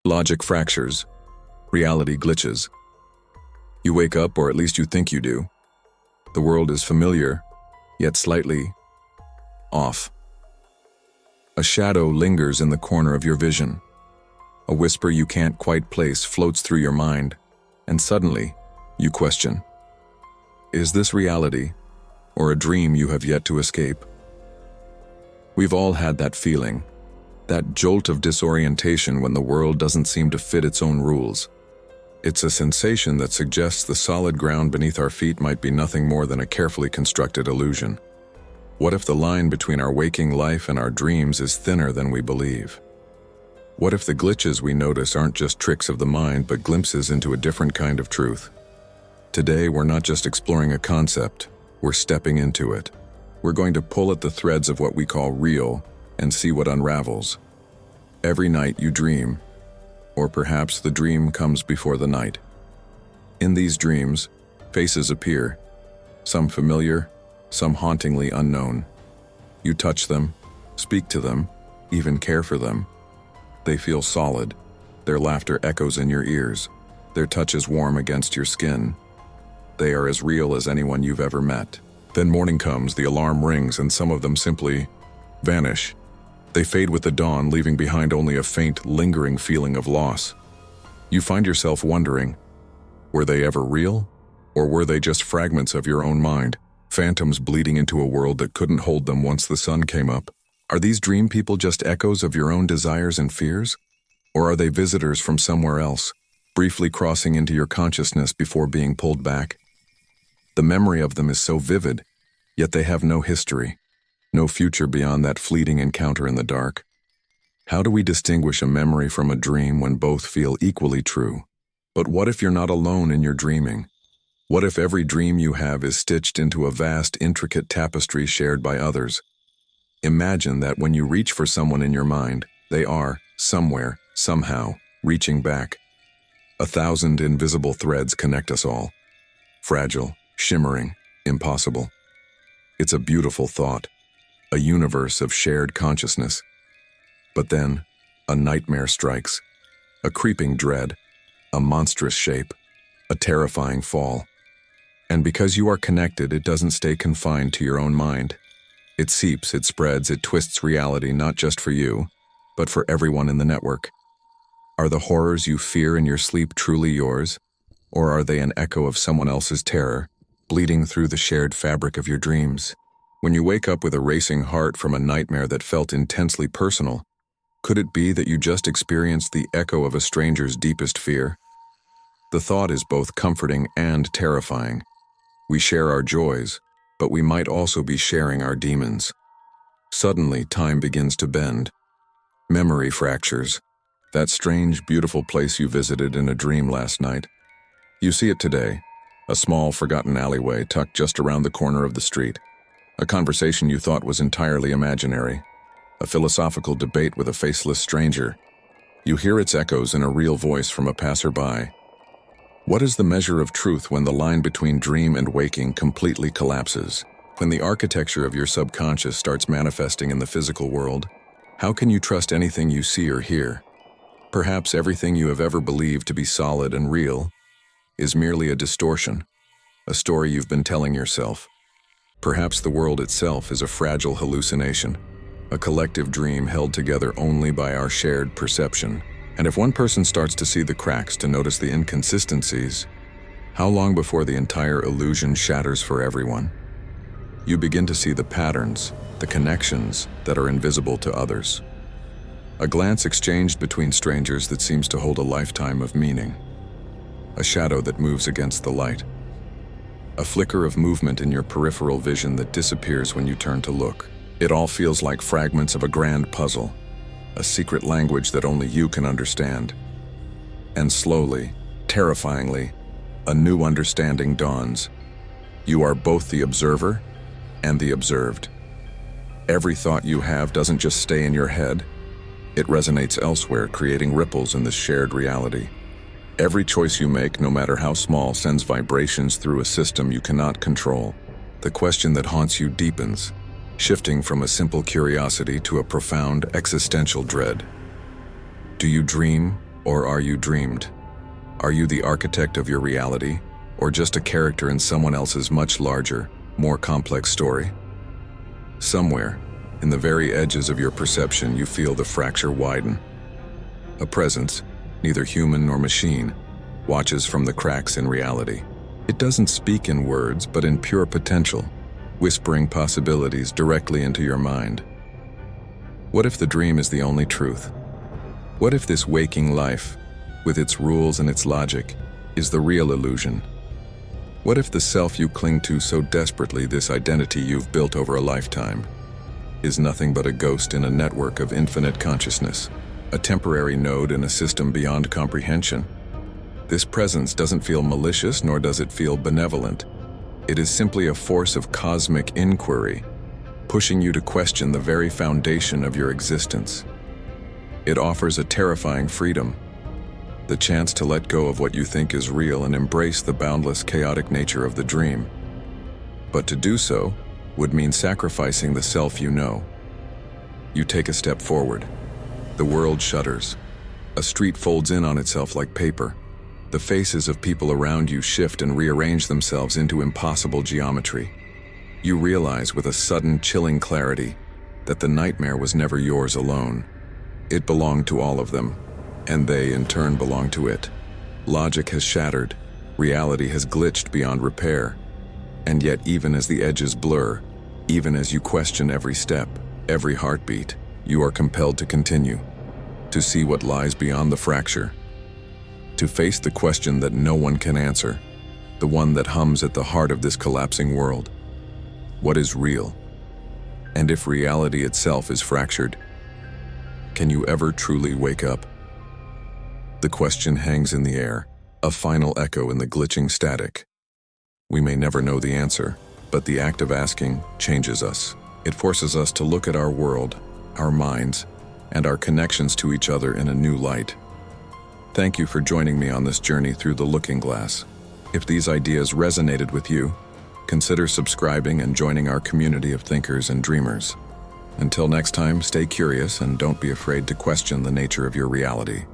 Logic fractures. Reality glitches. You wake up, or at least you think you do. The world is familiar, yet slightly off. A shadow lingers in the corner of your vision. A whisper you can't quite place floats through your mind, and suddenly, you question. Is this reality, or a dream you have yet to escape? We've all had that feeling, that jolt of disorientation when the world doesn't seem to fit its own rules. It's a sensation that suggests the solid ground beneath our feet might be nothing more than a carefully constructed illusion. What if the line between our waking life and our dreams is thinner than we believe? What if the glitches we notice aren't just tricks of the mind, but glimpses into a different kind of truth? Today, we're not just exploring a concept, we're stepping into it. We're going to pull at the threads of what we call real and see what unravels. Every night you dream, or perhaps the dream comes before the night. In these dreams, faces appear, some familiar, some hauntingly unknown. You touch them, speak to them, even care for them. They feel solid. Their laughter echoes in your ears. Their touch is warm against your skin. They are as real as anyone you've ever met. Then morning comes, the alarm rings, and some of them simply vanish. They fade with the dawn, leaving behind only a faint, lingering feeling of loss. You find yourself wondering, were they ever real? Or were they just fragments of your own mind, phantoms bleeding into a world that couldn't hold them once the sun came up? Are these dream people just echoes of your own desires and fears? Or are they visitors from somewhere else, briefly crossing into your consciousness before being pulled back? The memory of them is so vivid, yet they have no history, no future beyond that fleeting encounter in the dark. How do we distinguish a memory from a dream when both feel equally true? But what if you're not alone in your dreaming? What if every dream you have is stitched into a vast, intricate tapestry shared by others? Imagine that when you reach for someone in your mind, they are, somewhere, somehow, reaching back. 1,000 invisible threads connect us all. Fragile, shimmering, impossible. It's a beautiful thought, a universe of shared consciousness. But then, a nightmare strikes, a creeping dread, a monstrous shape, a terrifying fall. And because you are connected, it doesn't stay confined to your own mind. It seeps, it spreads, it twists reality not just for you, but for everyone in the network. Are the horrors you fear in your sleep truly yours, or are they an echo of someone else's terror, bleeding through the shared fabric of your dreams? When you wake up with a racing heart from a nightmare that felt intensely personal, could it be that you just experienced the echo of a stranger's deepest fear? The thought is both comforting and terrifying. We share our joys, but we might also be sharing our demons. Suddenly, time begins to bend. Memory fractures. That strange, beautiful place you visited in a dream last night. You see it today, a small, forgotten alleyway tucked just around the corner of the street. A conversation you thought was entirely imaginary. A philosophical debate with a faceless stranger. You hear its echoes in a real voice from a passerby. What is the measure of truth when the line between dream and waking completely collapses? When the architecture of your subconscious starts manifesting in the physical world, how can you trust anything you see or hear? Perhaps everything you have ever believed to be solid and real is merely a distortion, a story you've been telling yourself. Perhaps the world itself is a fragile hallucination, a collective dream held together only by our shared perception. And if one person starts to see the cracks, to notice the inconsistencies, how long before the entire illusion shatters for everyone? You begin to see the patterns, the connections that are invisible to others. A glance exchanged between strangers that seems to hold a lifetime of meaning. A shadow that moves against the light. A flicker of movement in your peripheral vision that disappears when you turn to look. It all feels like fragments of a grand puzzle, a secret language that only you can understand. And slowly, terrifyingly, a new understanding dawns. You are both the observer and the observed. Every thought you have doesn't just stay in your head. It resonates elsewhere, creating ripples in this shared reality. Every choice you make, no matter how small, sends vibrations through a system you cannot control. The question that haunts you deepens, shifting from a simple curiosity to a profound existential dread. Do you dream, Or are you dreamed? Are you the architect of your reality, or just a character in someone else's much larger, more complex story? Somewhere, in the very edges of your perception, you feel the fracture widen. A presence, neither human nor machine, watches from the cracks in reality. It doesn't speak in words, but in pure potential, whispering possibilities directly into your mind. What if the dream is the only truth? What if this waking life, with its rules and its logic, is the real illusion? What if the self you cling to so desperately, this identity you've built over a lifetime, is nothing but a ghost in a network of infinite consciousness, a temporary node in a system beyond comprehension? This presence doesn't feel malicious, nor does it feel benevolent. It is simply a force of cosmic inquiry, pushing you to question the very foundation of your existence. It offers a terrifying freedom, the chance to let go of what you think is real and embrace the boundless, chaotic nature of the dream. But to do so would mean sacrificing the self you know. You take a step forward. The world shudders. A street folds in on itself like paper. The faces of people around you shift and rearrange themselves into impossible geometry. You realize with a sudden, chilling clarity that the nightmare was never yours alone. It belonged to all of them, and they in turn belonged to it. Logic has shattered, reality has glitched beyond repair, and yet even as the edges blur, even as you question every step, every heartbeat, you are compelled to continue, to see what lies beyond the fracture, to face the question that no one can answer, the one that hums at the heart of this collapsing world. What is real? And if reality itself is fractured, can you ever truly wake up? The question hangs in the air, a final echo in the glitching static. We may never know the answer, but the act of asking changes us. It forces us to look at our world, our minds, and our connections to each other in a new light. Thank you for joining me on this journey through the looking glass. If these ideas resonated with you, consider subscribing and joining our community of thinkers and dreamers. Until next time, stay curious and don't be afraid to question the nature of your reality.